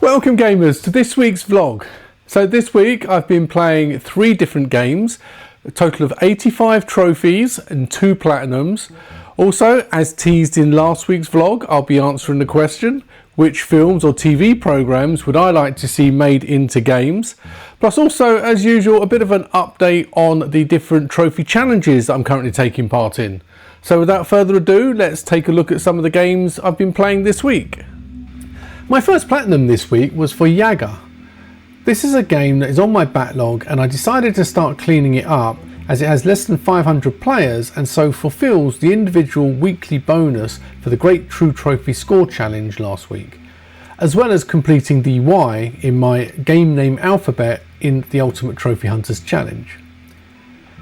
Welcome gamers to this week's vlog. So this week I've been playing 3 different games, a total of 85 trophies and 2 platinums. Also, as teased in last week's vlog, I'll be answering the question, which films or TV programs would I like to see made into games? Plus also, as usual, a bit of an update on the different trophy challenges that I'm currently taking part in. So without further ado, let's take a look at some of the games I've been playing this week. My first platinum this week was for Yagger. This is a game that is on my backlog and I decided to start cleaning it up as it has less than 500 players and so fulfills the individual weekly bonus for the Great True Trophy Score Challenge last week, as well as completing the Y in my game name alphabet in the Ultimate Trophy Hunters Challenge.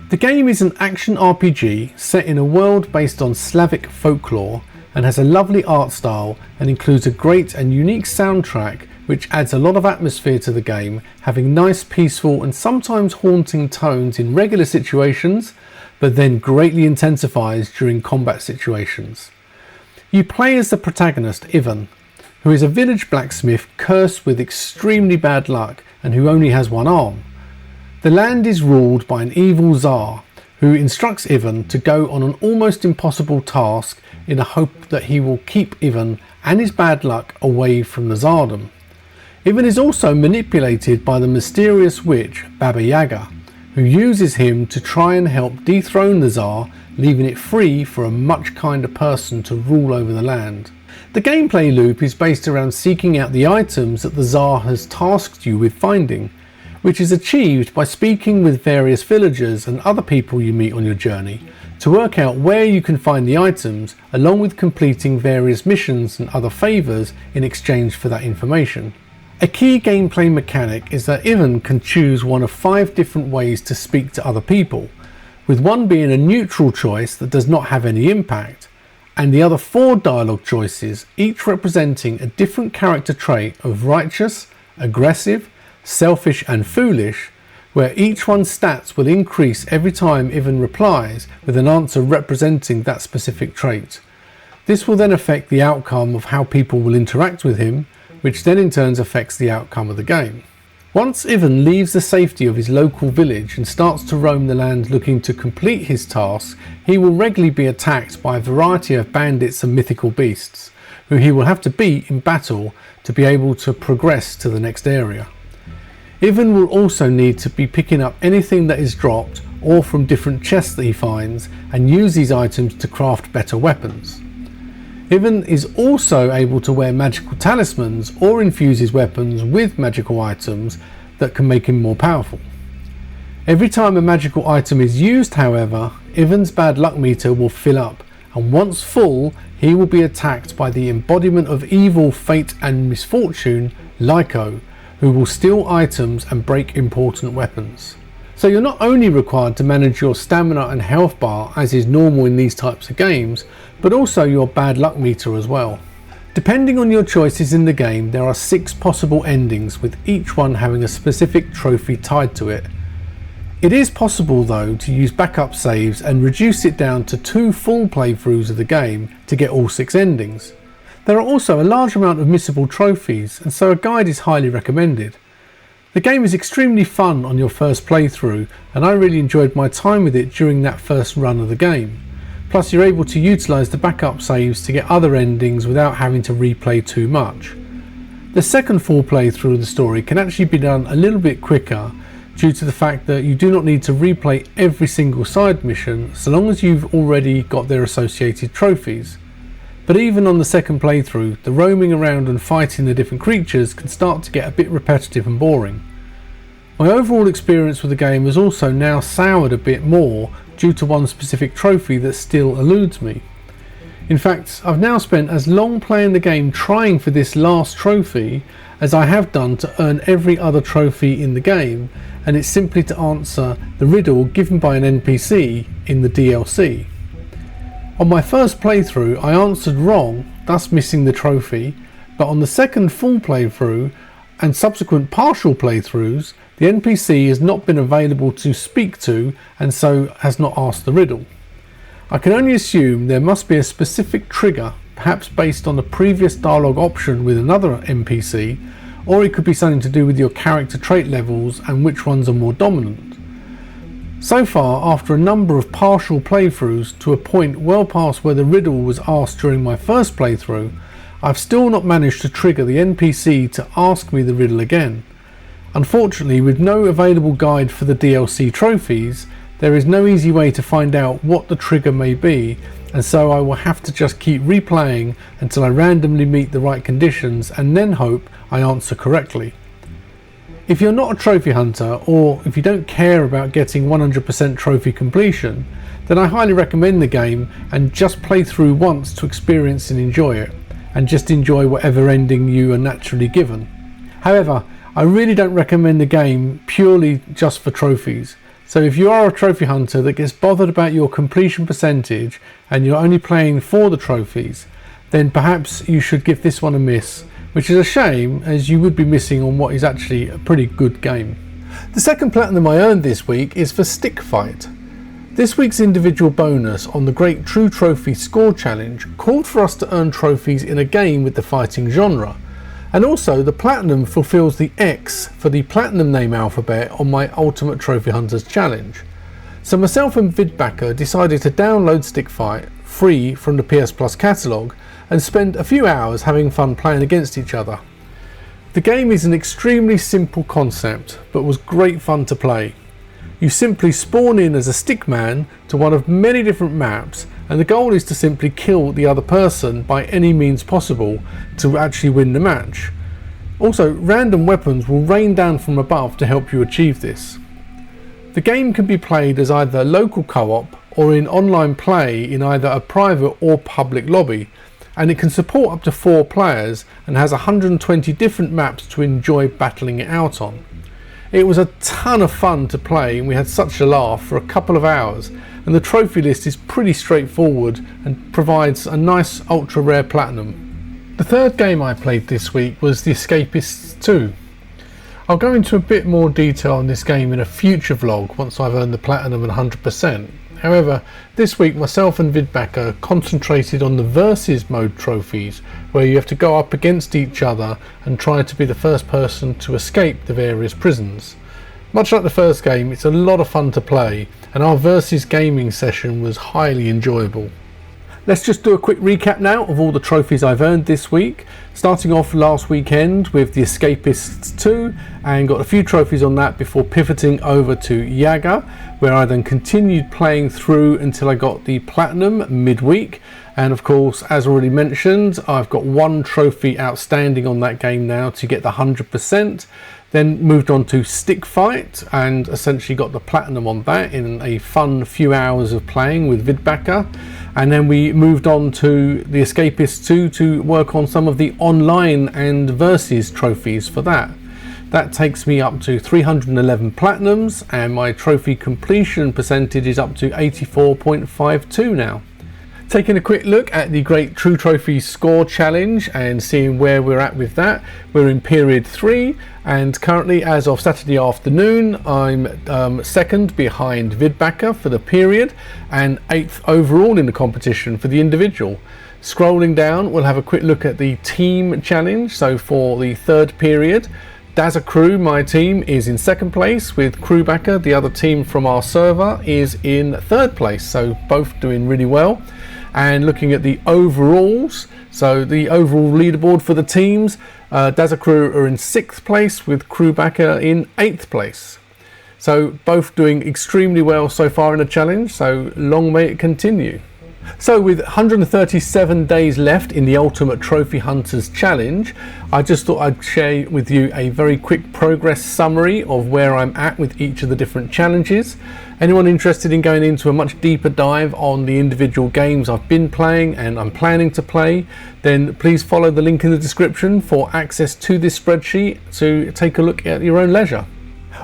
The game is an action RPG set in a world based on Slavic folklore and has a lovely art style and includes a great and unique soundtrack which adds a lot of atmosphere to the game, having nice, peaceful and sometimes haunting tones in regular situations, but then greatly intensifies during combat situations. You play as the protagonist, Ivan, who is a village blacksmith cursed with extremely bad luck and who only has one arm. The land is ruled by an evil Tsar, who instructs Ivan to go on an almost impossible task in a hope that he will keep Ivan and his bad luck away from the Tsardom. Ivan is also manipulated by the mysterious witch Baba Yaga, who uses him to try and help dethrone the Tsar, leaving it free for a much kinder person to rule over the land. The gameplay loop is based around seeking out the items that the Tsar has tasked you with finding, which is achieved by speaking with various villagers and other people you meet on your journey to work out where you can find the items, along with completing various missions and other favours in exchange for that information. A key gameplay mechanic is that Ivan can choose one of 5 different ways to speak to other people, with one being a neutral choice that does not have any impact, and the other 4 dialogue choices, each representing a different character trait of righteous, aggressive, selfish and foolish, where each one's stats will increase every time Ivan replies with an answer representing that specific trait. This will then affect the outcome of how people will interact with him, which then in turn affects the outcome of the game. Once Ivan leaves the safety of his local village and starts to roam the land looking to complete his tasks, he will regularly be attacked by a variety of bandits and mythical beasts, who he will have to beat in battle to be able to progress to the next area. Ivan will also need to be picking up anything that is dropped or from different chests that he finds and use these items to craft better weapons. Ivan is also able to wear magical talismans or infuse his weapons with magical items that can make him more powerful. Every time a magical item is used, however, Ivan's bad luck meter will fill up, and once full, he will be attacked by the embodiment of evil, fate and misfortune, Lyko, who will steal items and break important weapons. So you're not only required to manage your stamina and health bar as is normal in these types of games, but also your bad luck meter as well. Depending on your choices in the game, there are 6 possible endings, with each one having a specific trophy tied to it. It is possible though to use backup saves and reduce it down to 2 full playthroughs of the game to get all 6 endings. There are also a large amount of missable trophies, and so a guide is highly recommended. The game is extremely fun on your first playthrough, and I really enjoyed my time with it during that first run of the game. Plus you're able to utilise the backup saves to get other endings without having to replay too much. The second full playthrough of the story can actually be done a little bit quicker due to the fact that you do not need to replay every single side mission so long as you've already got their associated trophies. But even on the second playthrough, the roaming around and fighting the different creatures can start to get a bit repetitive and boring. My overall experience with the game has also now soured a bit more due to one specific trophy that still eludes me. In fact, I've now spent as long playing the game trying for this last trophy as I have done to earn every other trophy in the game, and it's simply to answer the riddle given by an NPC in the DLC. On my first playthrough I answered wrong, thus missing the trophy, but on the second full playthrough and subsequent partial playthroughs, the NPC has not been available to speak to and so has not asked the riddle. I can only assume there must be a specific trigger, perhaps based on a previous dialogue option with another NPC, or it could be something to do with your character trait levels and which ones are more dominant. So far, after a number of partial playthroughs to a point well past where the riddle was asked during my first playthrough, I've still not managed to trigger the NPC to ask me the riddle again. Unfortunately, with no available guide for the DLC trophies, there is no easy way to find out what the trigger may be, and so I will have to just keep replaying until I randomly meet the right conditions and then hope I answer correctly. If you're not a trophy hunter, or if you don't care about getting 100% trophy completion, then I highly recommend the game and just play through once to experience and enjoy it, and just enjoy whatever ending you are naturally given. However, I really don't recommend the game purely just for trophies. So if you are a trophy hunter that gets bothered about your completion percentage and you're only playing for the trophies, then perhaps you should give this one a miss, which is a shame as you would be missing on what is actually a pretty good game. The second platinum I earned this week is for Stickfight. This week's individual bonus on the Great True Trophy Score Challenge called for us to earn trophies in a game with the fighting genre. And also the platinum fulfills the X for the platinum name alphabet on my Ultimate Trophy Hunters challenge. So myself and Vidbacker decided to download Stickfight free from the PS Plus catalogue and spend a few hours having fun playing against each other. The game is an extremely simple concept, but was great fun to play. You simply spawn in as a stickman to one of many different maps, and the goal is to simply kill the other person by any means possible to actually win the match. Also, random weapons will rain down from above to help you achieve this. The game can be played as either local co-op or in online play in either a private or public lobby, and it can support up to 4 players and has 120 different maps to enjoy battling it out on. It was a ton of fun to play and we had such a laugh for a couple of hours, and the trophy list is pretty straightforward and provides a nice ultra rare platinum. The third game I played this week was The Escapists 2. I'll go into a bit more detail on this game in a future vlog once I've earned the platinum and 100%. However, this week myself and Vidbacker concentrated on the versus mode trophies, where you have to go up against each other and try to be the first person to escape the various prisons. Much like the first game, it's a lot of fun to play, and our versus gaming session was highly enjoyable. Let's just do a quick recap now of all the trophies I've earned this week, starting off last weekend with The Escapists 2 and got a few trophies on that before pivoting over to Yagger, where I then continued playing through until I got the platinum midweek. And of course, as already mentioned, I've got 1 trophy outstanding on that game now to get the 100%. Then moved on to Stickfight and essentially got the platinum on that in a fun few hours of playing with Vidbacker. And then we moved on to The Escapists 2 to work on some of the online and versus trophies for that. That takes me up to 311 platinums, and my trophy completion percentage is up to 84.52 now. Taking a quick look at the Great True Trophy Score Challenge and seeing where we're at with that. We're in period 3, and currently as of Saturday afternoon I'm second behind Vidbacker for the period and 8th overall in the competition for the individual. Scrolling down, we'll have a quick look at the team challenge. So for the third period, Dazza Crew, my team, is in second place, with Crewbacker, the other team from our server, is in third place, so both doing really well. And looking at the overalls, so the overall leaderboard for the teams, Dazza Crew are in 6th place with Crewbacker in 8th place. So both doing extremely well so far in the challenge, so long may it continue. So with 137 days left in the Ultimate Trophy Hunters Challenge, I just thought I'd share with you a very quick progress summary of where I'm at with each of the different challenges. Anyone interested in going into a much deeper dive on the individual games I've been playing and I'm planning to play, then please follow the link in the description for access to this spreadsheet to take a look at your own leisure.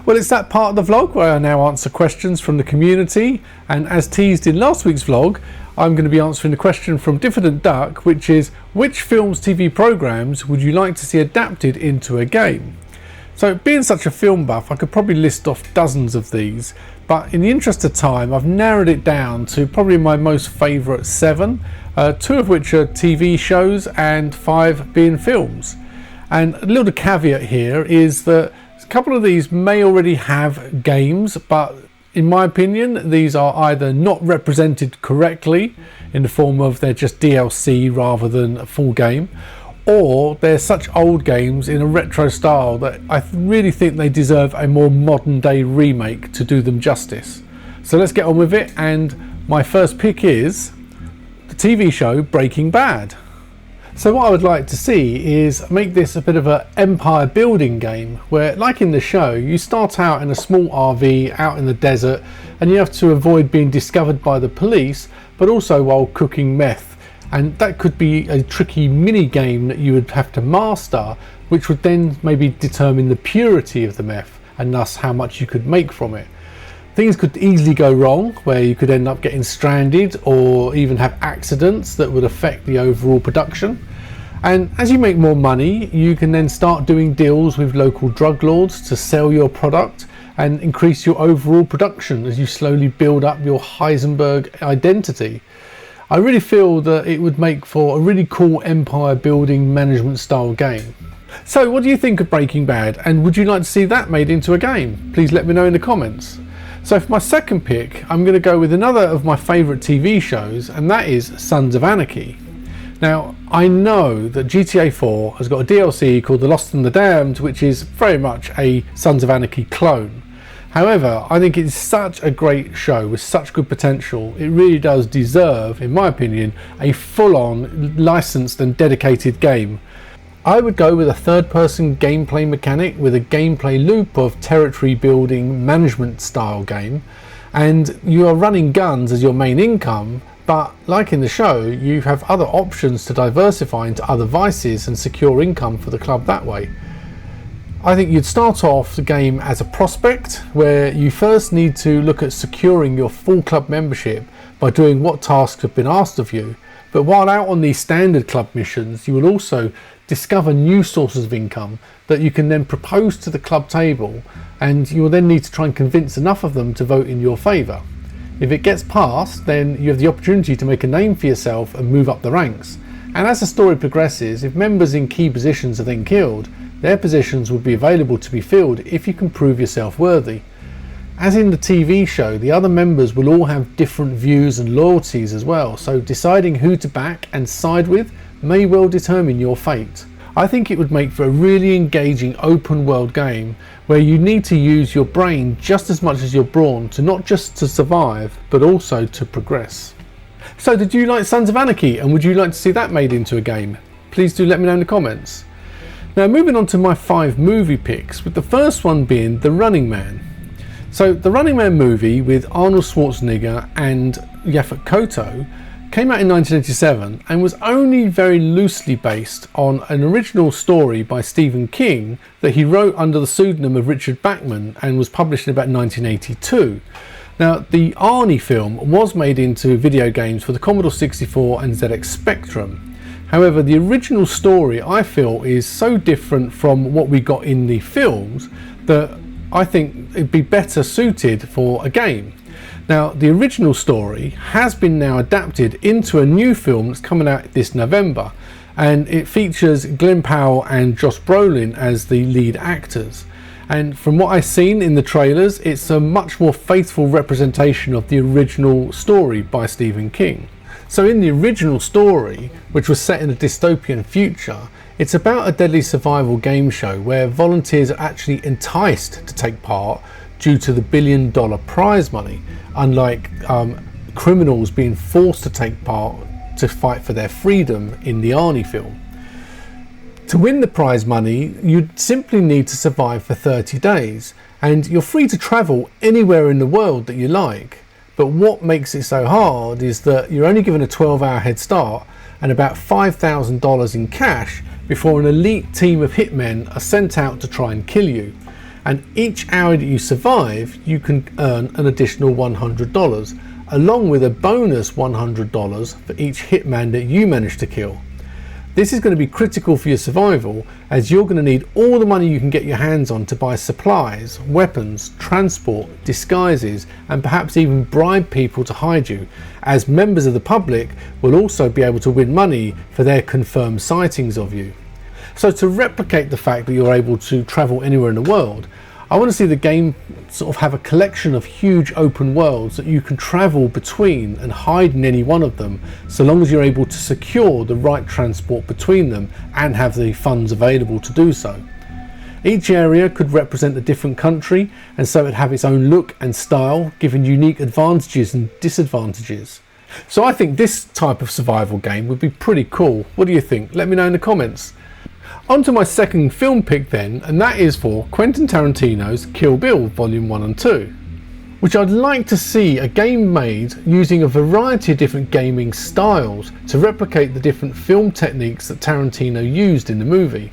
Well, it's that part of the vlog where I now answer questions from the community, and as teased in last week's vlog, I'm going to be answering the question from Diffident Duck, which is, which films, TV programs would you like to see adapted into a game? So being such a film buff, I could probably list off dozens of these, but in the interest of time I've narrowed it down to probably my most favourite 7, 2 of which are TV shows and 5 being films. And a little caveat here is that a couple of these may already have games, but in my opinion, these are either not represented correctly in the form of they're just DLC rather than a full game, or they're such old games in a retro style that I really think they deserve a more modern day remake to do them justice. So let's get on with it, and my first pick is the TV show Breaking Bad. So what I would like to see is make this a bit of an empire building game where, like in the show, you start out in a small RV out in the desert and you have to avoid being discovered by the police, but also while cooking meth. And that could be a tricky mini game that you would have to master, which would then maybe determine the purity of the meth and thus how much you could make from it. Things could easily go wrong, where you could end up getting stranded or even have accidents that would affect the overall production. And as you make more money, you can then start doing deals with local drug lords to sell your product and increase your overall production as you slowly build up your Heisenberg identity. I really feel that it would make for a really cool empire building management style game. So what do you think of Breaking Bad, and would you like to see that made into a game? Please let me know in the comments. So for my second pick, I'm going to go with another of my favourite TV shows, and that is Sons of Anarchy. Now, I know that GTA 4 has got a DLC called The Lost and the Damned, which is very much a Sons of Anarchy clone. However, I think it's such a great show with such good potential. It really does deserve, in my opinion, a full-on licensed and dedicated game. I would go with a third-person gameplay mechanic with a gameplay loop of territory building management style game, and you are running guns as your main income, but like in the show, you have other options to diversify into other vices and secure income for the club that way. I think you'd start off the game as a prospect, where you first need to look at securing your full club membership by doing what tasks have been asked of you. But while out on these standard club missions, you will also discover new sources of income that you can then propose to the club table, and you will then need to try and convince enough of them to vote in your favour. If it gets passed, then you have the opportunity to make a name for yourself and move up the ranks. And as the story progresses, if members in key positions are then killed, their positions will be available to be filled if you can prove yourself worthy. As in the TV show, the other members will all have different views and loyalties as well, so deciding who to back and side with may well determine your fate. I think it would make for a really engaging open world game where you need to use your brain just as much as your brawn to not just to survive, but also to progress. So did you like Sons of Anarchy, and would you like to see that made into a game? Please do let me know in the comments. Now moving on to my 5 movie picks, with the first one being The Running Man. So The Running Man movie with Arnold Schwarzenegger and Yaphet Kotto came out in 1987 and was only very loosely based on an original story by Stephen King that he wrote under the pseudonym of Richard Bachman and was published in about 1982. Now, the Arnie film was made into video games for the Commodore 64 and ZX Spectrum. However, the original story, I feel, is so different from what we got in the films that I think it'd be better suited for a game. Now, the original story has been now adapted into a new film that's coming out this November, and it features Glenn Powell and Josh Brolin as the lead actors. And from what I've seen in the trailers, it's a much more faithful representation of the original story by Stephen King. So in the original story, which was set in a dystopian future, it's about a deadly survival game show where volunteers are actually enticed to take part due to the $1 billion prize money, unlike criminals being forced to take part to fight for their freedom in the Arnie film. To win the prize money, you'd simply need to survive for 30 days, and you're free to travel anywhere in the world that you like. But what makes it so hard is that you're only given a 12-hour head start and about $5,000 in cash before an elite team of hitmen are sent out to try and kill you. And each hour that you survive, you can earn an additional $100, along with a bonus $100 for each hitman that you manage to kill. This is going to be critical for your survival, as you're going to need all the money you can get your hands on to buy supplies, weapons, transport, disguises, and perhaps even bribe people to hide you, as members of the public will also be able to win money for their confirmed sightings of you. So to replicate the fact that you're able to travel anywhere in the world, I want to see the game sort of have a collection of huge open worlds that you can travel between and hide in any one of them, so long as you're able to secure the right transport between them and have the funds available to do so. Each area could represent a different country, and so it'd have its own look and style, giving unique advantages and disadvantages. So I think this type of survival game would be pretty cool. What do you think? Let me know in the comments. On to my second film pick then, and that is for Quentin Tarantino's Kill Bill Volume 1 and 2, which I'd like to see a game made using a variety of different gaming styles to replicate the different film techniques that Tarantino used in the movie.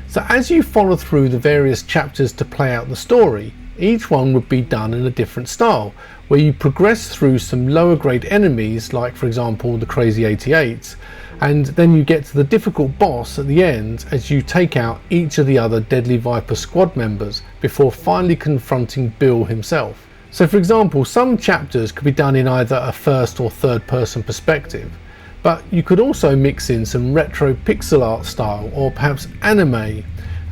So as you follow through the various chapters to play out the story, each one would be done in a different style, where you progress through some lower grade enemies, like for example the Crazy 88s, and then you get to the difficult boss at the end as you take out each of the other Deadly Viper squad members before finally confronting Bill himself. So for example, some chapters could be done in either a first or third person perspective, but you could also mix in some retro pixel art style, or perhaps anime,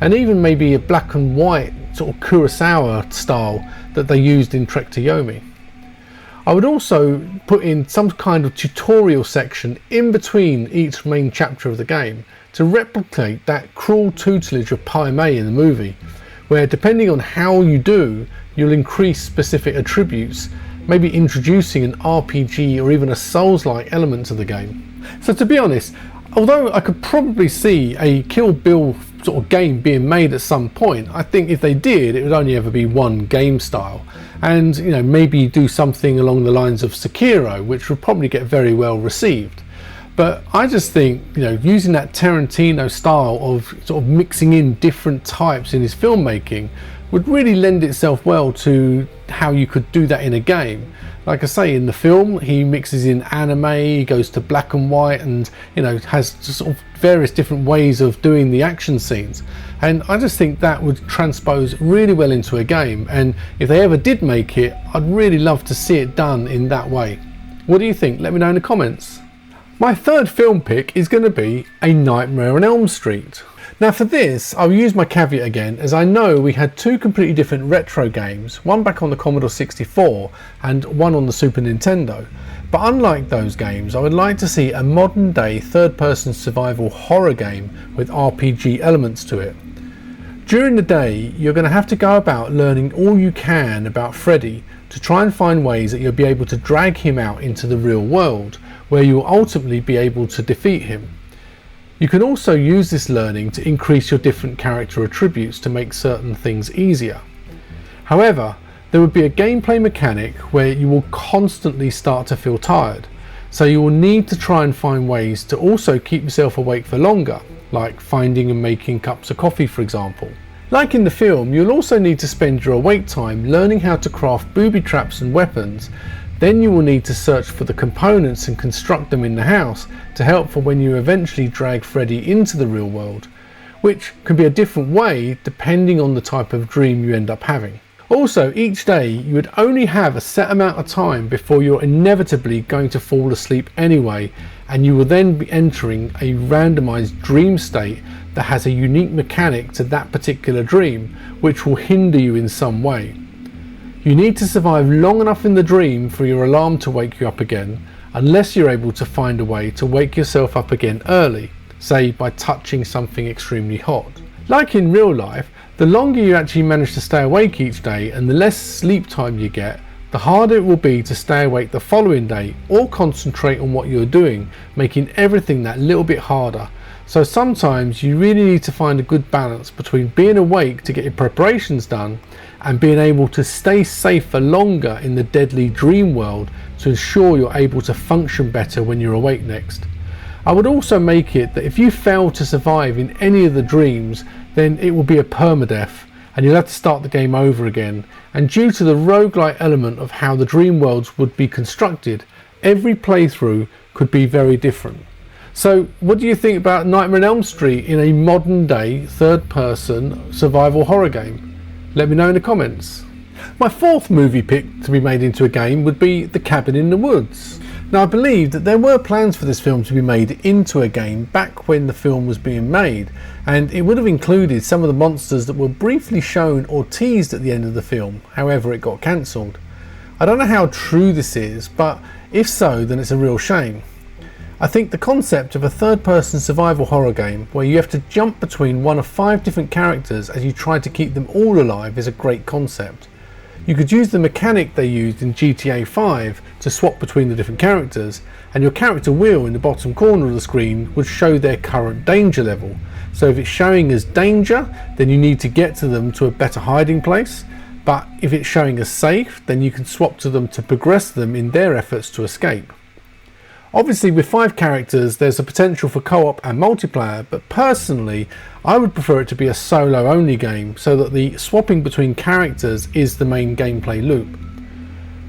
and even maybe a black and white sort of Kurosawa style that they used in Trek to Yomi. I would also put in some kind of tutorial section in between each main chapter of the game to replicate that cruel tutelage of Pai Mei in the movie, where depending on how you do, you'll increase specific attributes, maybe introducing an RPG or even a Souls-like element to the game. So to be honest, although I could probably see a Kill Bill sort of game being made at some point, I think if they did, it would only ever be one game style, and maybe do something along the lines of Sekiro, which would probably get very well received. But I just think using that Tarantino style of sort of mixing in different types in his filmmaking would really lend itself well to how you could do that in a game. Like I say, in the film he mixes in anime, he goes to black and white, and has sort of various different ways of doing the action scenes, and I just think that would transpose really well into a game, and if they ever did make it, I'd really love to see it done in that way. What do you think? Let me know in the comments. My third film pick is going to be A Nightmare on Elm Street. Now for this, I'll use my caveat again, as I know we had two completely different retro games, one back on the Commodore 64 and one on the Super Nintendo. But unlike those games, I would like to see a modern day third-person survival horror game with RPG elements to it. During the day, you're going to have to go about learning all you can about Freddy to try and find ways that you'll be able to drag him out into the real world, where you will ultimately be able to defeat him. You can also use this learning to increase your different character attributes to make certain things easier. However, there would be a gameplay mechanic where you will constantly start to feel tired, so you will need to try and find ways to also keep yourself awake for longer, like finding and making cups of coffee for example. Like in the film, you'll also need to spend your awake time learning how to craft booby traps and weapons. Then you will need to search for the components and construct them in the house to help for when you eventually drag Freddy into the real world, which can be a different way depending on the type of dream you end up having. Also, each day you would only have a set amount of time before you're inevitably going to fall asleep anyway, and you will then be entering a randomized dream state that has a unique mechanic to that particular dream, which will hinder you in some way. You need to survive long enough in the dream for your alarm to wake you up again, unless you're able to find a way to wake yourself up again early, say by touching something extremely hot. Like in real life, the longer you actually manage to stay awake each day and the less sleep time you get, the harder it will be to stay awake the following day or concentrate on what you're doing, making everything that little bit harder. So sometimes you really need to find a good balance between being awake to get your preparations done and being able to stay safe for longer in the deadly dream world to ensure you're able to function better when you're awake next. I would also make it that if you fail to survive in any of the dreams, then it will be a permadeath and you'll have to start the game over again. And due to the roguelike element of how the dream worlds would be constructed, every playthrough could be very different. So what do you think about Nightmare on Elm Street in a modern day third person survival horror game? Let me know in the comments. My fourth movie pick to be made into a game would be The Cabin in the Woods. Now, I believe that there were plans for this film to be made into a game back when the film was being made, and it would have included some of the monsters that were briefly shown or teased at the end of the film. However, it got cancelled. I don't know how true this is, but if so, then it's a real shame. I think the concept of a third-person survival horror game where you have to jump between one of 5 different characters as you try to keep them all alive is a great concept. You could use the mechanic they used in GTA 5 to swap between the different characters, and your character wheel in the bottom corner of the screen would show their current danger level. So if it's showing as danger, then you need to get to them to a better hiding place, but if it's showing as safe, then you can swap to them to progress them in their efforts to escape. Obviously, with 5 characters, there's a potential for co-op and multiplayer, but personally, I would prefer it to be a solo-only game so that the swapping between characters is the main gameplay loop.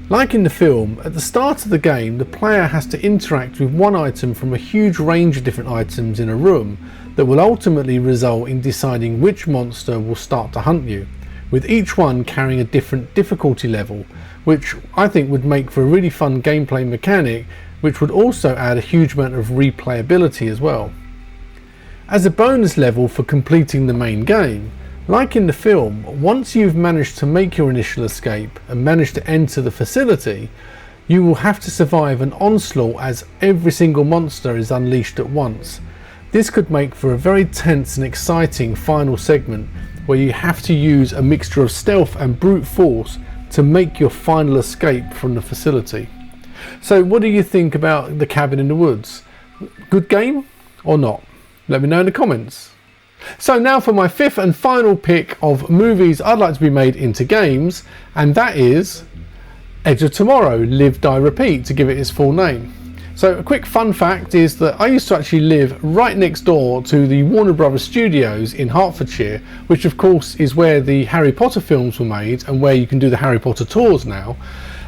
Like in the film, at the start of the game, the player has to interact with one item from a huge range of different items in a room that will ultimately result in deciding which monster will start to hunt you, with each one carrying a different difficulty level, which I think would make for a really fun gameplay mechanic, which would also add a huge amount of replayability as well. As a bonus level for completing the main game, like in the film, once you've managed to make your initial escape and managed to enter the facility, you will have to survive an onslaught as every single monster is unleashed at once. This could make for a very tense and exciting final segment where you have to use a mixture of stealth and brute force to make your final escape from the facility. So what do you think about The Cabin in the Woods? Good game or not? Let me know in the comments. So now for my 5th and final pick of movies I'd like to be made into games, and that is Edge of Tomorrow, Live, Die, Repeat, to give it its full name. So a quick fun fact is that I used to actually live right next door to the Warner Brothers Studios in Hertfordshire, which of course is where the Harry Potter films were made and where you can do the Harry Potter tours now.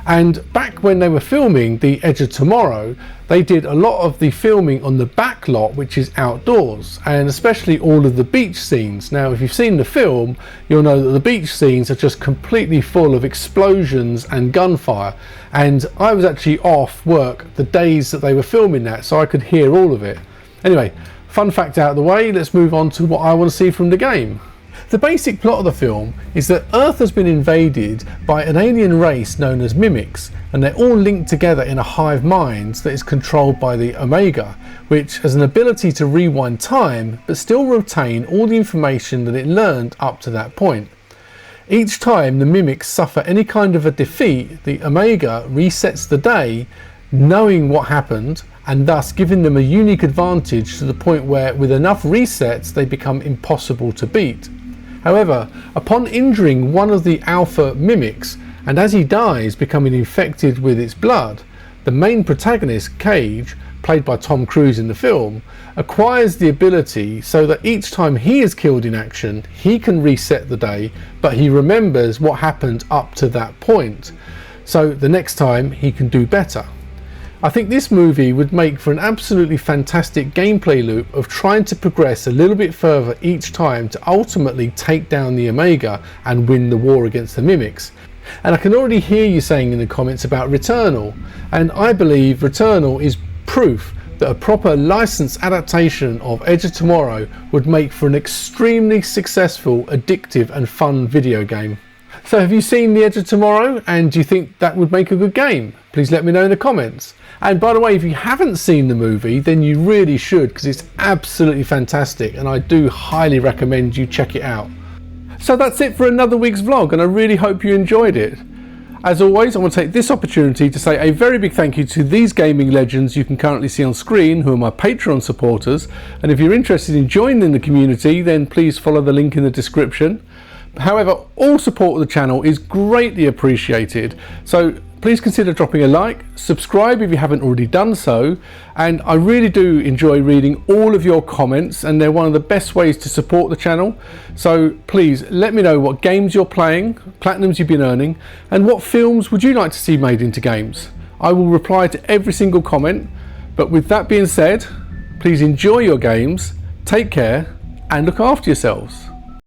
And back when they were filming The Edge of Tomorrow, they did a lot of the filming on the back lot, which is outdoors, and especially all of the beach scenes. Now, if you've seen the film, you'll know that the beach scenes are just completely full of explosions and gunfire. And I was actually off work the days that they were filming that, so I could hear all of it. Anyway, fun fact out of the way, let's move on to what I want to see from the game. The basic plot of the film is that Earth has been invaded by an alien race known as mimics, and they're all linked together in a hive mind that is controlled by the Omega, which has an ability to rewind time but still retain all the information that it learned up to that point. Each time the mimics suffer any kind of a defeat, the Omega resets the day, knowing what happened, and thus giving them a unique advantage to the point where with enough resets they become impossible to beat. However, upon injuring one of the alpha mimics, and as he dies becoming infected with its blood, the main protagonist, Cage, played by Tom Cruise in the film, acquires the ability so that each time he is killed in action, he can reset the day, but he remembers what happened up to that point. So the next time he can do better. I think this movie would make for an absolutely fantastic gameplay loop of trying to progress a little bit further each time to ultimately take down the Omega and win the war against the mimics. And I can already hear you saying in the comments about Returnal, and I believe Returnal is proof that a proper licensed adaptation of Edge of Tomorrow would make for an extremely successful, addictive and fun video game. So have you seen The Edge of Tomorrow, and do you think that would make a good game? Please let me know in the comments. And by the way, if you haven't seen the movie, then you really should, because it's absolutely fantastic and I do highly recommend you check it out. So that's it for another week's vlog, and I really hope you enjoyed it. As always, I want to take this opportunity to say a very big thank you to these gaming legends you can currently see on screen, who are my Patreon supporters. And if you're interested in joining the community, then please follow the link in the description. However, all support of the channel is greatly appreciated, so please consider dropping a like, subscribe if you haven't already done so, and I really do enjoy reading all of your comments, and they're one of the best ways to support the channel. So please let me know what games you're playing, platinums you've been earning, and what films would you like to see made into games. I will reply to every single comment, but with that being said, please enjoy your games, take care, and look after yourselves.